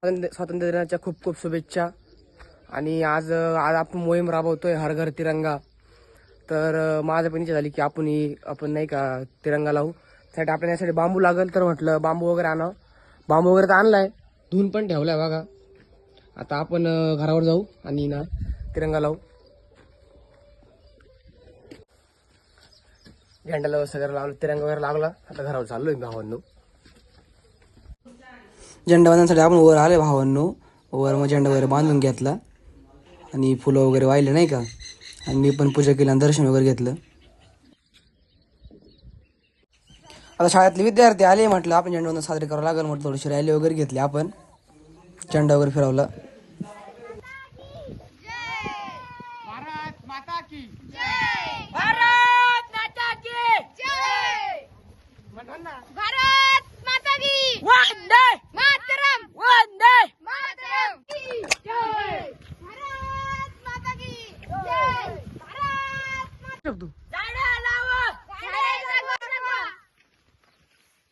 स्वातंत्र्य दिनाच्या खूप खूप शुभेच्छा. आणि आज आपण मोहीम राबवतोय हर घर तिरंगा. तर माझं पण इच्छा झाली की आपण नाही का तिरंगा लावू. त्यासाठी आपल्याला यासाठी बांबू लागेल, तर म्हटलं बांबू वगैरे आणावं. बांबू वगैरे तर आणलाय, धुवून पण ठेवलाय बघा. आता आपण घरावर जाऊ आणि ना तिरंगा लावू. झेंड्याला वगैरे लावलं, तिरंगा वगैरे लागला. आता घरावर चाललोय भावांनो. झेंडा बांधण्यासाठी आपण वर आले भावांनो. वर मग झेंडा वगैरे बांधून घेतला आणि फुलं वगैरे वाहिले नाही का. आणि मी पण पूजा केली आणि दर्शन वगैरे घेतलं. आता शाळेतले विद्यार्थी आले, म्हटलं आपण झेंडा वंदन साजरे करावं लागेल. म्हटलं थोडीशी रॅली वगैरे घेतली आपण, झेंडा वगैरे फिरवला.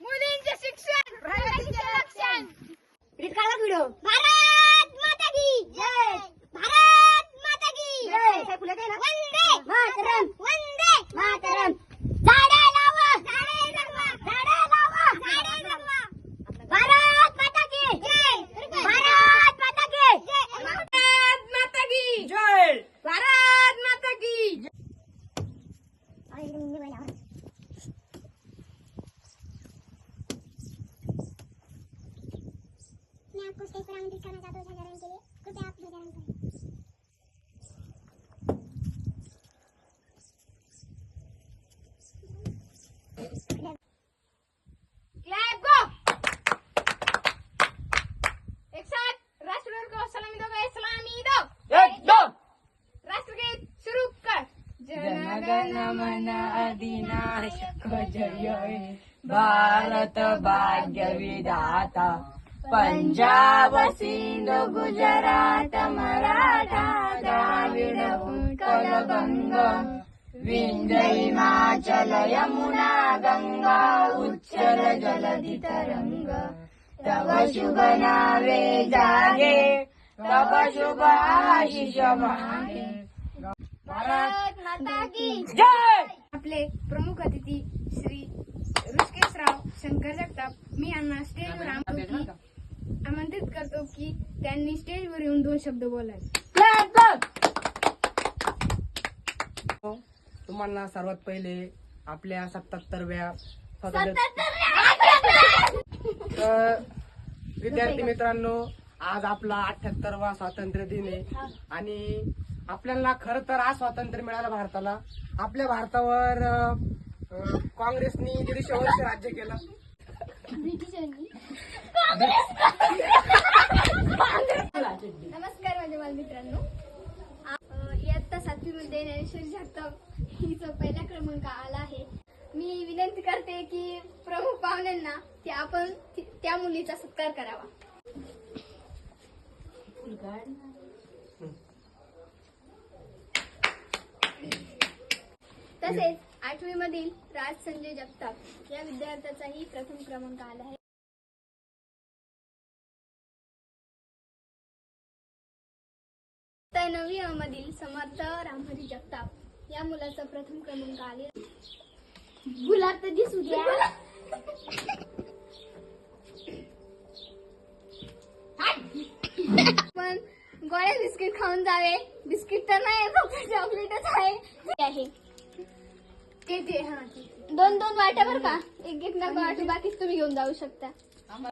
मुलींचे शिक्षण, प्रगतीचे रक्षण. भारत माता की जय. भारत माता की जय. वंदे मातरम. वंदे मातरम. झाडे लावा, झाडे जगवा, झाडे लावा, झाडे जगवा. भारत माता की जय. भारत माता की जय. भारत माता की जय. भारत माता की जय. मैं आपको स्टेज पर आमंत्रित करना चाहता हूँ ध्वजारोहण के लिए. कृपया आप ध्वजारोहण करें. क्लैप गो. एक साथ राष्ट्रध्वज को सलामी दोगे. सलामी दो. एक दो. राष्ट्रगीत शुरू कर. जनगण मन अधिनायक जय हे भारत भाग्य विधाता. पंजाब सिंध गुजरात मराठा द्राविड उत्कल गंगा. विंध्य हिमाचल यमुना गंगा उच्चल जलधि तरंग. तव शुभ नावे जागे, तव शुभ आशीष मागे. भारत माता की जय. आपले प्रमुख अतिथी श्री ऋषिकेशराव शंकर जगताप, मी यांना स्टेजवर आमंत्रित करतो की त्यांनी स्टेजवर येऊन 2 शब्द बोलावे. तुम्हाला सर्वात पहिले आपल्या 77व्या विद्यार्थी मित्रांनो, आज आपला 78वा स्वातंत्र्य दिन आहे. आणि आपल्याला खरं तर आज स्वातंत्र्य मिळालं भारताला. आपल्या भारतावर काँग्रेसनी 150 वर्ष राज्य केलं. नमस्कार माझ्या बालमित्रांनो. इयत्ता 7वी मध्ये ज्ञानेश्वर जगताप हिचा पहिला क्रमांक आला आहे. मी विनंती करते की प्रमुख पाहुण्यांना आपण त्या मुलीचा सत्कार करावा. तसेच 8वी मधील राज संजय जगताप या विद्यार्थ्याचाही प्रथम क्रमांक आला आहे. 9वी मधील समर्थ रामहरी जगताप या मुलाचा प्रथम क्रमांक आले. गुलाब तर दिसू द्या. पण गोळ्या बिस्किट खाऊन जावे. बिस्किट तर नाही, फक्त चॉकलेटच आहे. ते 2 वाट्या बरं का. एक नका वाटू, बाकीच तुम्ही घेऊन जाऊ शकता.